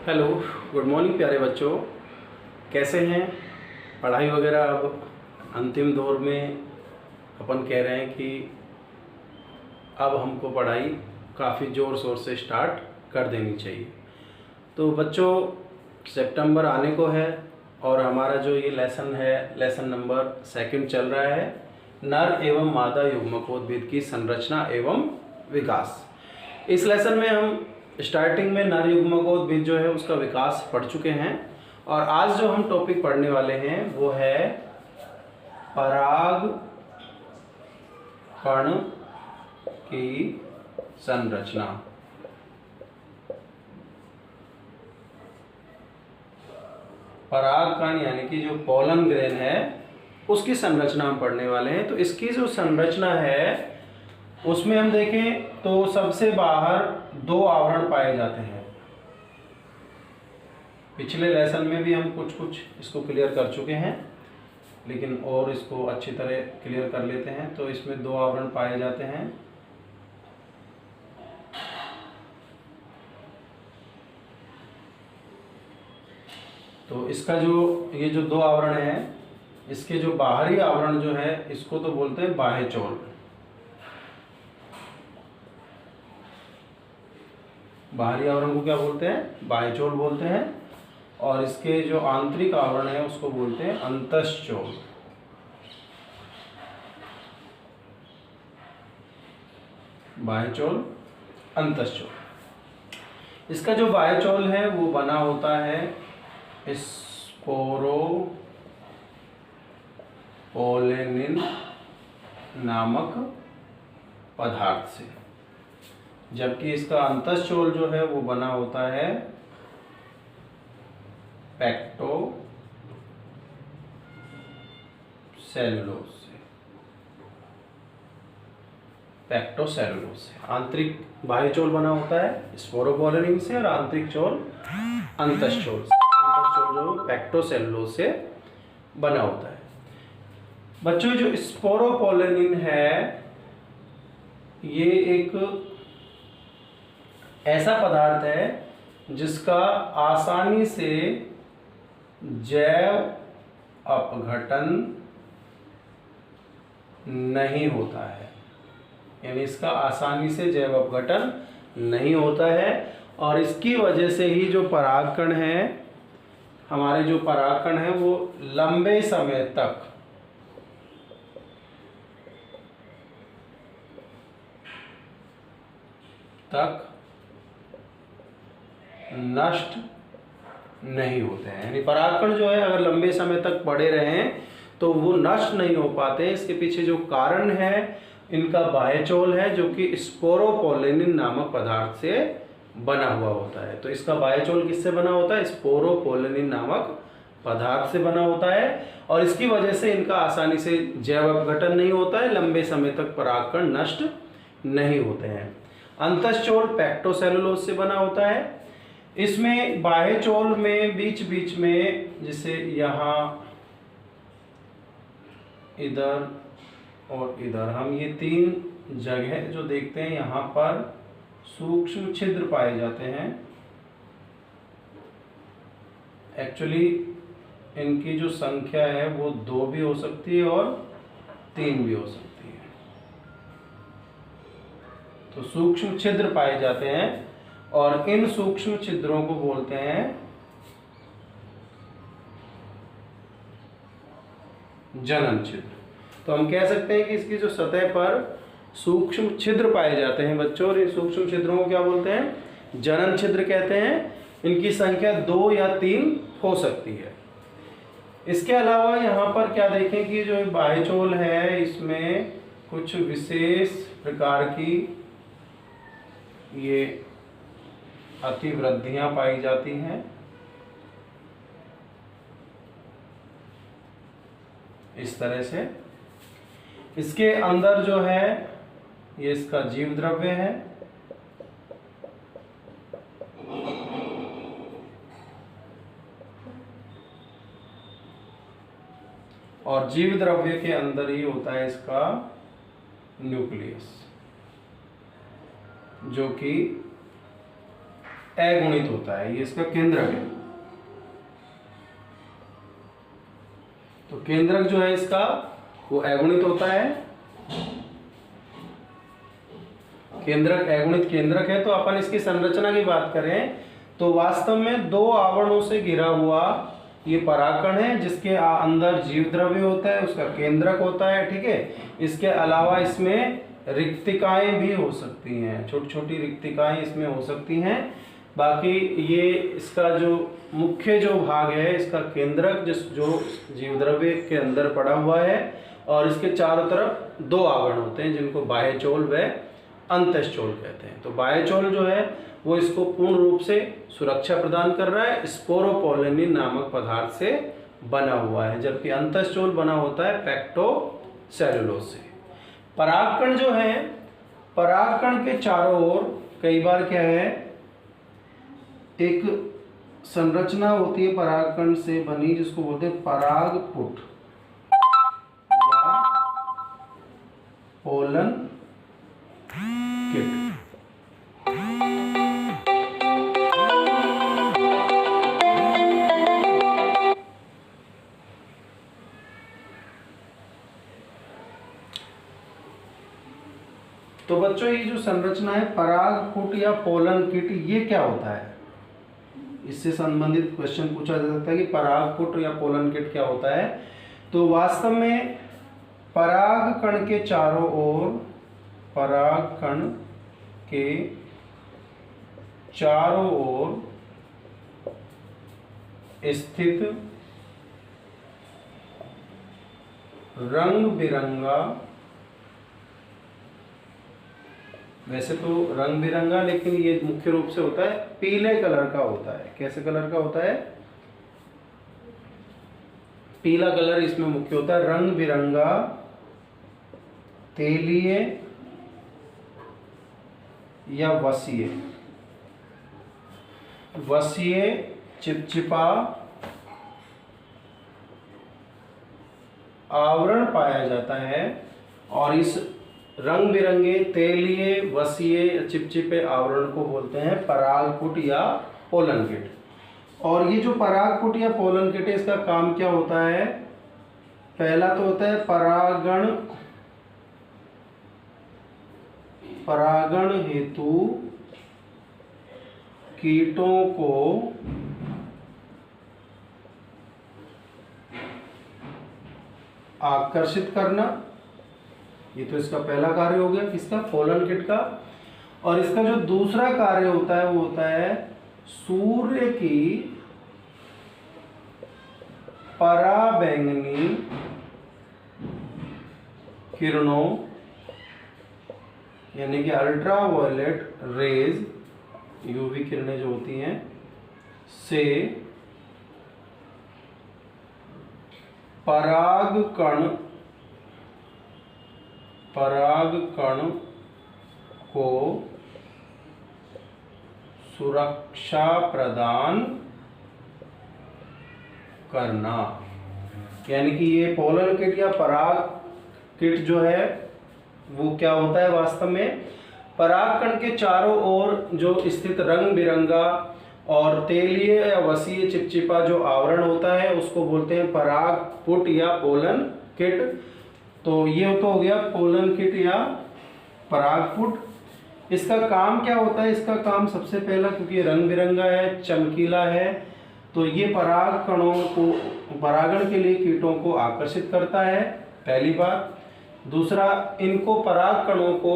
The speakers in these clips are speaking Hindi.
हेलो, गुड मॉर्निंग प्यारे बच्चों। कैसे हैं? पढ़ाई वगैरह अब अंतिम दौर में अपन कह रहे हैं कि अब हमको पढ़ाई काफ़ी ज़ोर शोर से स्टार्ट कर देनी चाहिए। तो बच्चों, सितंबर आने को है और हमारा जो ये लेसन है, लेसन नंबर 2 चल रहा है, नर एवं मादा युग्मकोद्भिद की संरचना एवं विकास। इस लेसन में हम स्टार्टिंग में नर युग्मकोद्भिद जो है उसका विकास पढ़ चुके हैं और आज जो हम टॉपिक पढ़ने वाले हैं वो है पराग कण की संरचना। पराग कण यानी कि जो पोलन ग्रेन है उसकी संरचना हम पढ़ने वाले हैं। तो इसकी जो संरचना है उसमें हम देखें तो सबसे बाहर 2 आवरण पाए जाते हैं। पिछले लेसन में भी हम कुछ इसको क्लियर कर चुके हैं, लेकिन और इसको अच्छी तरह क्लियर कर लेते हैं। तो इसमें 2 आवरण पाए जाते हैं। तो इसका ये जो 2 आवरण है, इसके जो बाहरी आवरण जो है इसको तो बोलते हैं बाह्य चोल। बाहरी आवरण को क्या बोलते हैं? बाह्यचोल बोलते हैं। और इसके जो आंतरिक आवरण है उसको बोलते हैं अंतःचोल। बाह्यचोल, अंतःचोल। इसका जो बाह्यचोल है वो बना होता है स्पोरोपोलेनिन नामक पदार्थ से, जबकि इसका अंतःचोल जो है वो बना होता है पेक्टोसेलुलोज से। पेक्टोसेलुलोज से आंतरिक बाह्यचोल बना होता है स्पोरोपोलेनिन से और आंतरिक चोल अंतःचोल से। अंतःचोल जो पेक्टोसेलुलोज से बना होता है। बच्चों, जो स्पोरोपोलेनिन है ये एक ऐसा पदार्थ है जिसका आसानी से जैव अपघटन नहीं होता है। यानी इसका आसानी से जैव अपघटन नहीं होता है और इसकी वजह से ही जो परागकण है, हमारे जो परागकण है वो लंबे समय तक नष्ट नहीं होते हैं। यानी परागकण जो है अगर लंबे समय तक पड़े रहें तो वो नष्ट नहीं हो पाते। इसके पीछे जो कारण है इनका बाह्यचोल है, जो कि स्पोरोपोलेनिन नामक पदार्थ से बना हुआ होता है। तो इसका बाह्यचोल किससे बना होता है? स्पोरोपोलेनिन नामक पदार्थ से बना होता है और इसकी वजह से इनका आसानी से जैव अपघटन नहीं होता है, लंबे समय तक परागकण नष्ट नहीं होते हैं। अंतःचोल पेक्टोसेलुलोज से बना होता है। इसमें बाह्यचोल में बीच बीच में, जैसे यहाँ इधर और इधर, हम ये 3 जगह जो देखते हैं यहाँ पर सूक्ष्म छिद्र पाए जाते हैं। एक्चुअली इनकी जो संख्या है वो 2 भी हो सकती है और 3 भी हो सकती है। तो सूक्ष्म छिद्र पाए जाते हैं और इन सूक्ष्म छिद्रों को बोलते हैं जनन छिद्र। तो हम कह सकते हैं कि इसकी जो सतह पर सूक्ष्म छिद्र पाए जाते हैं बच्चों, और इन सूक्ष्म छिद्रों को क्या बोलते हैं? जनन छिद्र कहते हैं। इनकी संख्या 2 या 3 हो सकती है। इसके अलावा यहाँ पर क्या देखें कि जो बाह्यचोल है इसमें कुछ विशेष प्रकार की ये अतिवृद्धियां पाई जाती हैं। इस तरह से इसके अंदर जो है ये इसका जीव द्रव्य है और जीव द्रव्य के अंदर ही होता है इसका न्यूक्लियस, जो कि अगुणित होता है, ये इसका केंद्रक है। तो केंद्रक जो है इसका वो अगुणित होता है। केंद्रक अगुणित केंद्रक है। तो अपन इसकी संरचना की बात करें तो वास्तव में दो आवरणों से घिरा हुआ ये परागकण है, जिसके अंदर जीव द्रव्य होता है, उसका केंद्रक होता है, ठीक है। इसके अलावा इसमें रिक्तिकाएं भी हो सकती हैं, छोटी छोटी रिक्तिकाएं इसमें हो सकती हैं। बाकी ये इसका जो मुख्य जो भाग है इसका केंद्रक जो जीव द्रव्य के अंदर पड़ा हुआ है, और इसके चारों तरफ दो आवरण होते हैं जिनको बाह्यचोल व अंतःचोल कहते हैं। तो बाह्यचोल जो है वो इसको पूर्ण रूप से सुरक्षा प्रदान कर रहा है, स्पोरोपोलिनिन नामक पदार्थ से बना हुआ है, जबकि अंतःचोल बना होता है पेक्टोसेलुलोज से। परागकण जो है, परागकण के चारों ओर कई बार क्या है, एक संरचना होती है परागकण से बनी जिसको बोलते हैं परागपुट या पोलन किट। तो बच्चों ये जो संरचना है परागपुट या पोलन किट, ये क्या होता है? इससे संबंधित क्वेश्चन पूछा जा सकता है कि परागपुट या पोलन किट क्या होता है। तो वास्तव में परागकण के चारों ओर, परागकण के चारों ओर स्थित रंग बिरंगा, वैसे तो रंग बिरंगा लेकिन ये मुख्य रूप से होता है पीले कलर का होता है। कैसे कलर का होता है? पीला कलर इसमें मुख्य होता है। रंग बिरंगा तेलीय या वसीय चिपचिपा आवरण पाया जाता है, और इस रंग बिरंगे तेलीय वसीय चिपचिपे आवरण को बोलते हैं परागपुट या पोलन किट। और ये जो परागपुट या पोलन किट है इसका काम क्या होता है? पहला तो होता है परागण हेतु कीटों को आकर्षित करना। ये तो इसका पहला कार्य हो गया किसका? पोलन किट का। और इसका जो दूसरा कार्य होता है वो होता है सूर्य की पराबैंगनी किरणों यानी कि अल्ट्रावायलेट रेज, यूवी किरणें जो होती हैं, से परागकण को सुरक्षा प्रदान करना। यानी कि ये पोलन किट या पराग किट जो है वो क्या होता है? वास्तव में परागकण के चारों ओर जो स्थित रंग बिरंगा और तेलीय या वसीय चिपचिपा जो आवरण होता है उसको बोलते हैं परागपुट या पोलन किट। तो ये तो हो गया पोलन किट या परागपुट। इसका काम क्या होता है? इसका काम सबसे पहला, क्योंकि रंग बिरंगा है, चमकीला है, तो ये परागकणों को, परागण के लिए कीटों को आकर्षित करता है, पहली बात। दूसरा, इनको परागकणों को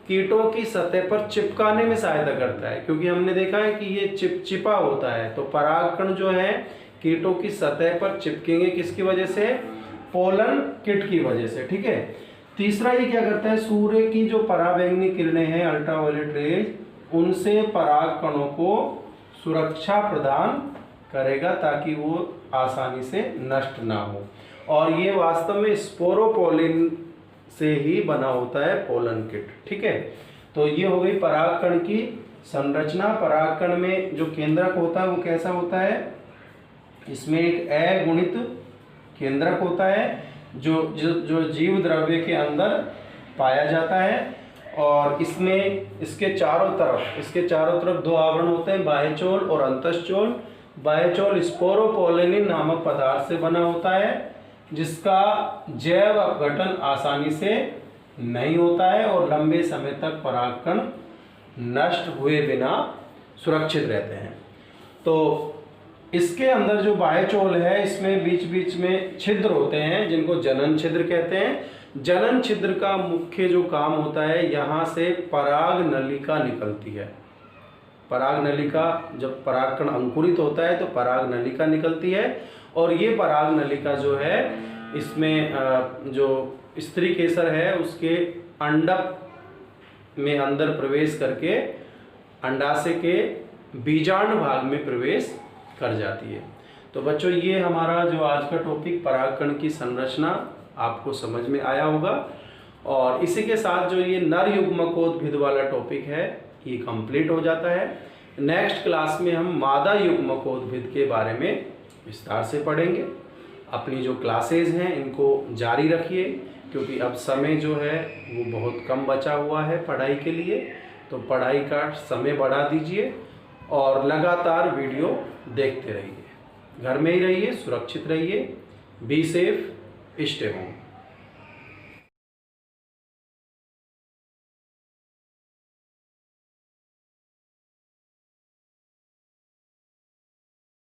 कीटों की सतह पर चिपकाने में सहायता करता है, क्योंकि हमने देखा है कि ये चिपचिपा होता है। तो परागकण जो है कीटों की सतह पर चिपकेंगे किसकी वजह से? पोलन किट की वजह से, ठीक है। तीसरा ये क्या करता है? सूर्य की जो पराबैंगनी किरणें हैं, अल्ट्रावायलेट रेज, उनसे परागकणों को सुरक्षा प्रदान करेगा ताकि वो आसानी से नष्ट ना हो। और ये वास्तव में स्पोरोपोलिन से ही बना होता है पोलन किट, ठीक है। तो ये हो गई परागकण की संरचना। परागकण में जो केंद्रक होता है वो कैसा होता है? इसमें एक अगुणित केंद्रक होता है जो जीव द्रव्य के अंदर पाया जाता है, और इसमें इसके चारों तरफ दो आवरण होते हैं, बाह्यचोल और अंतःचोल। बाह्यचोल स्पोरोपोलिन नामक पदार्थ से बना होता है, जिसका जैव अपघटन आसानी से नहीं होता है और लंबे समय तक परागकण नष्ट हुए बिना सुरक्षित रहते हैं। तो इसके अंदर जो बाह्यचोल है, इसमें बीच बीच में छिद्र होते हैं जिनको जनन छिद्र कहते हैं। जनन छिद्र का मुख्य जो काम होता है, यहाँ से पराग नलिका निकलती है। पराग नलिका, जब परागकण अंकुरित होता है तो पराग नलिका निकलती है, और ये पराग नलिका जो है, इसमें जो स्त्री केसर है उसके अंडक में अंदर प्रवेश करके अंडाशय के बीजांड भाग में प्रवेश कर जाती है। तो बच्चों, ये हमारा जो आज का टॉपिक परागकण की संरचना आपको समझ में आया होगा, और इसी के साथ जो ये नर युग्मकोद्भिद वाला टॉपिक है ये कंप्लीट हो जाता है। नेक्स्ट क्लास में हम मादा युग्मकोद्भिद के बारे में विस्तार से पढ़ेंगे। अपनी जो क्लासेज हैं इनको जारी रखिए, क्योंकि अब समय जो है वो बहुत कम बचा हुआ है पढ़ाई के लिए, तो पढ़ाई का समय बढ़ा दीजिए और लगातार वीडियो देखते रहिए। घर में ही रहिए, सुरक्षित रहिए, बी सेफ, स्टे होम।